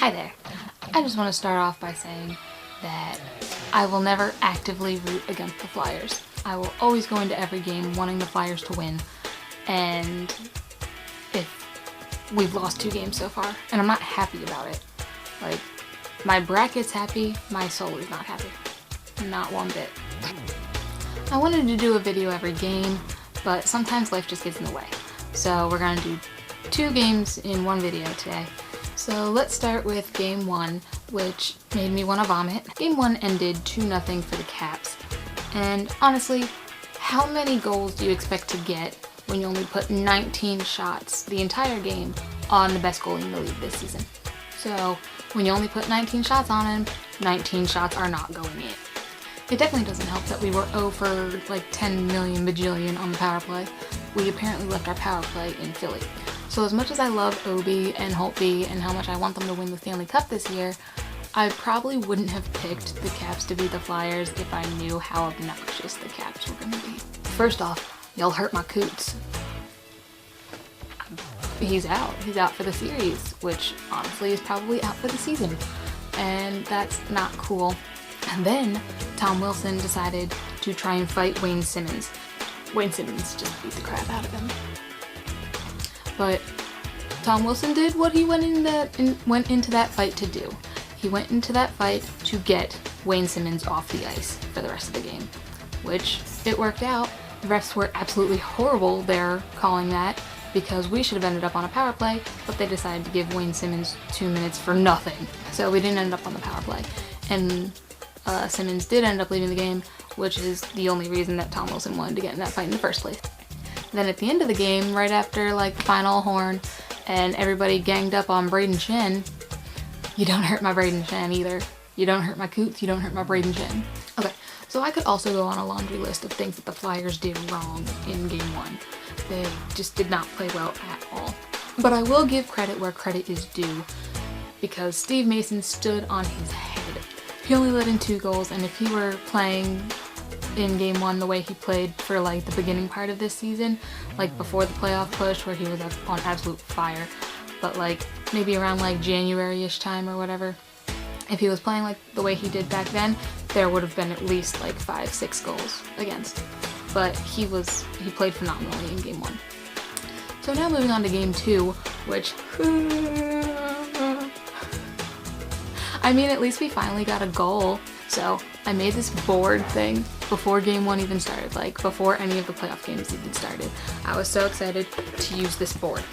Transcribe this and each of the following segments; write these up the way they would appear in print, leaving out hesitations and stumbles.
Hi there. I just want to start off by saying that I will never actively root against the Flyers. I will always go into every game wanting the Flyers to win, and if we've lost 2 games so far, and I'm not happy about it. Like, my bracket's happy, my soul is not happy. Not one bit. I wanted to do a video every game, but sometimes life just gets in the way. So we're gonna do 2 games in one video today. So let's start with game 1, which made me want to vomit. Game 1 ended 2-0 for the Caps. And honestly, how many goals do you expect to get when you only put 19 shots the entire game on the best goalie in the league this season? So when you only put 19 shots on him, 19 shots are not going in. It definitely doesn't help that we were 0 for like 10 million bajillion on the power play. We apparently left our power play in Philly. So as much as I love Obi and Holtby and how much I want them to win the Stanley Cup this year, I probably wouldn't have picked the Caps to beat the Flyers if I knew how obnoxious the Caps were going to be. First off, y'all hurt my coots. He's out. He's out for the series, which honestly is probably out for the season. And that's not cool. And then Tom Wilson decided to try and fight Wayne Simmons. Wayne Simmons just beat the crap out of him. But Tom Wilson did what he went into that fight to do. He went into that fight to get Wayne Simmons off the ice for the rest of the game, which it worked out. The refs were absolutely horrible there calling that because we should have ended up on a power play, but they decided to give Wayne Simmons 2 minutes for nothing. So we didn't end up on the power play. And Simmons did end up leaving the game, which is the only reason that Tom Wilson wanted to get in that fight in the first place. Then at the end of the game, right after like the final horn and everybody ganged up on Braden Shen, you don't hurt my Braden Shen either. You don't hurt my coots, you don't hurt my Braden Shen. Okay, so I could also go on a laundry list of things that the Flyers did wrong in game 1. They just did not play well at all. But I will give credit where credit is due, because Steve Mason stood on his head. He only let in 2 goals, and if he were playing in game 1 the way he played for like the beginning part of this season, like before the playoff push where he was on absolute fire, but like maybe around like January-ish time or whatever, if he was playing like the way he did back then, there would have been at least like 5-6 goals against. But he played phenomenally in game 1. So now moving on to game 2, which I mean, at least we finally got a goal. So I made this board thing before game 1 even started, like before any of the playoff games even started. I was so excited to use this board.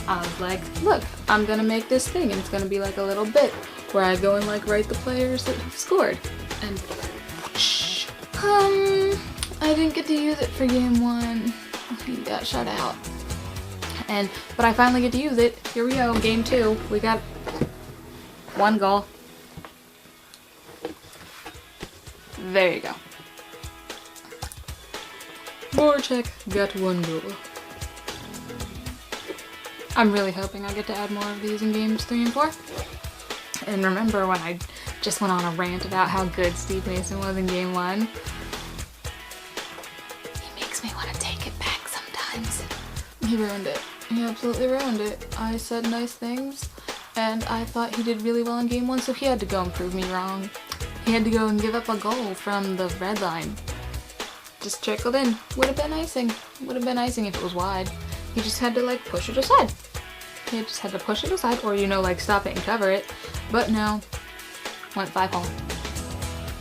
I was like, look, I'm gonna make this thing, and it's gonna be like a little bit where I go and like write the players that have scored. And I didn't get to use it for game 1. He got shut out. But I finally get to use it. Here we go, game 2. We got 1 goal. There you go. Voracek got 1 goal. I'm really hoping I get to add more of these in games 3 and 4. And remember when I just went on a rant about how good Steve Mason was in game 1? He makes me want to take it back sometimes. He ruined it. He absolutely ruined it. I said nice things, and I thought he did really well in game 1, so he had to go and prove me wrong. He had to go and give up a goal from the red line. Just trickled in. Would have been icing. Would have been icing if it was wide. He just had to like push it aside. He just had to push it aside, or like stop it and cover it. But no. Went 5-hole.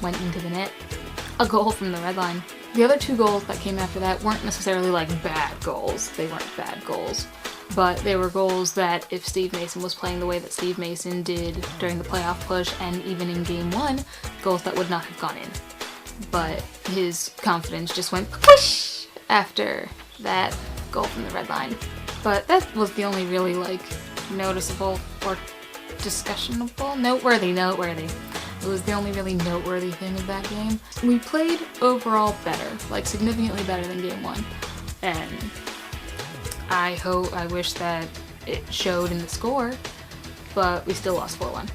Went into the net. A goal from the red line. The other 2 goals that came after that weren't necessarily like bad goals. They weren't bad goals. But they were goals that if Steve Mason was playing the way that Steve Mason did during the playoff push and even in game 1, goals that would not have gone in. But his confidence just went push after that goal from the red line. But that was the only really like noticeable or discussionable, noteworthy. It was the only really noteworthy thing of that game. We played overall better, like significantly better than game 1. And I wish that it showed in the score, but we still lost 4-1.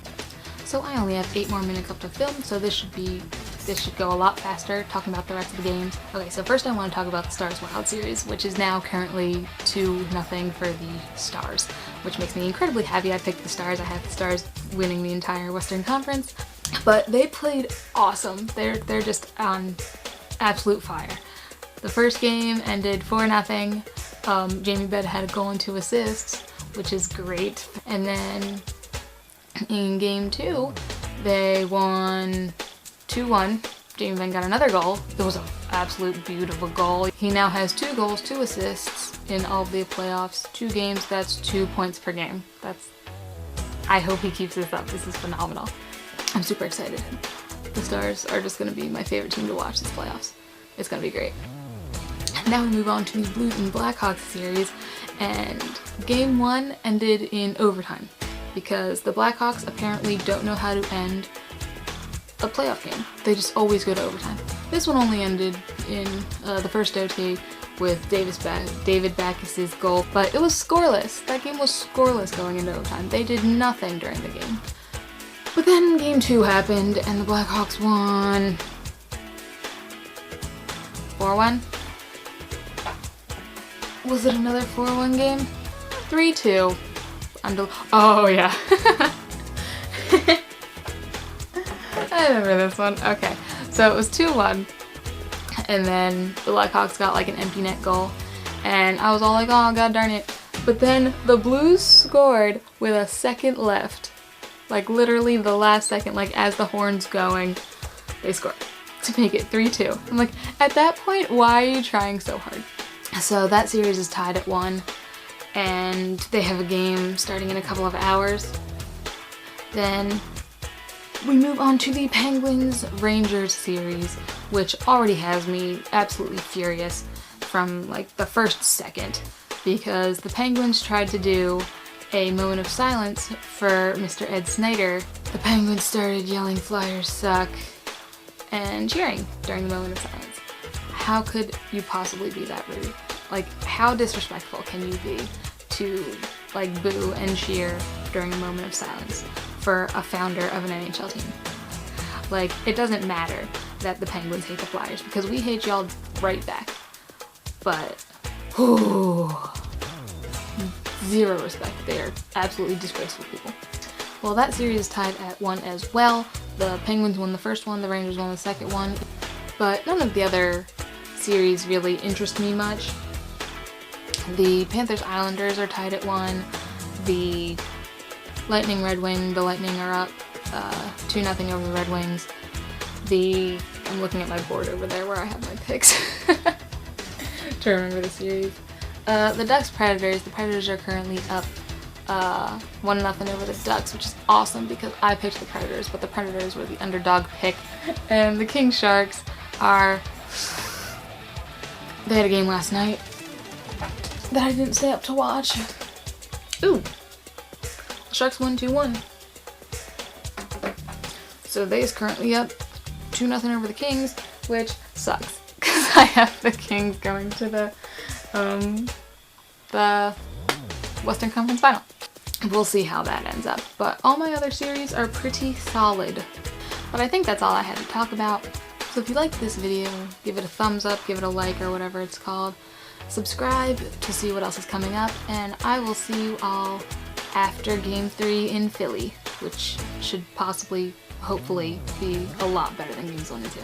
So I only have 8 more minutes left to film, so this should be this should go a lot faster talking about the rest of the games. Okay, so first I want to talk about the Stars Wild series, which is now currently 2-0 for the Stars, which makes me incredibly happy. I picked the Stars. I had the Stars winning the entire Western Conference, but they played awesome. They're just on absolute fire. The first game ended 4-0. Jamie Bed had a goal and 2 assists, which is great. And then in game 2, they won 2-1. Jamie Benn got another goal. It was an absolute beautiful goal. He now has 2 goals, 2 assists in all of the playoffs. 2 games, that's 2 points per game. I hope he keeps this up. This is phenomenal. I'm super excited. The Stars are just going to be my favorite team to watch this playoffs. It's going to be great. Now we move on to the Blues and Blackhawks series, and game 1 ended in overtime because the Blackhawks apparently don't know how to end a playoff game. They just always go to overtime. This one only ended in the first OT with David Backus's goal, but it was scoreless. That game was scoreless going into overtime. They did nothing during the game. But then game 2 happened and the Blackhawks won 4-1. Was it another 4-1 game? 3-2. Oh yeah. I remember this one. Okay, so it was 2-1, and then the Blackhawks got like an empty net goal, and I was all like, oh god darn it. But then the Blues scored with a second left. Like literally the last second, like as the horn's going, they scored to make it 3-2. I'm like, at that point, why are you trying so hard? So that series is tied at 1, and they have a game starting in a couple of hours. Then we move on to the Penguins-Rangers series, which already has me absolutely furious from like the first second, because the Penguins tried to do a moment of silence for Mr. Ed Snyder. The Penguins started yelling "Flyers suck" and cheering during the moment of silence. How could you possibly be that rude? Like, how disrespectful can you be to like boo and cheer during a moment of silence for a founder of an NHL team? Like, it doesn't matter that the Penguins hate the Flyers because we hate y'all right back. But, zero respect. They are absolutely disgraceful people. Well, that series is tied at 1 as well. The Penguins won the first one, the Rangers won the second one, but none of the other series really interest me much. The Panthers-Islanders are tied at 1. The Lightning-Red Wing, the Lightning are up 2-0 over the Red Wings. I'm looking at my board over there where I have my picks to remember the series. The Ducks-Predators, the Predators are currently up 1-0 over the Ducks, which is awesome because I picked the Predators, but the Predators were the underdog pick. And the King-Sharks they had a game last night that I didn't stay up to watch. Ooh! The Sharks won 2-1. So they is currently up 2-0 over the Kings, which sucks because I have the Kings going to the Western Conference Final. We'll see how that ends up. But all my other series are pretty solid. But I think that's all I had to talk about. So if you liked this video, give it a thumbs up, give it a like, or whatever it's called. Subscribe to see what else is coming up, and I will see you all after Game 3 in Philly, which should possibly, hopefully, be a lot better than Games 1 and 2.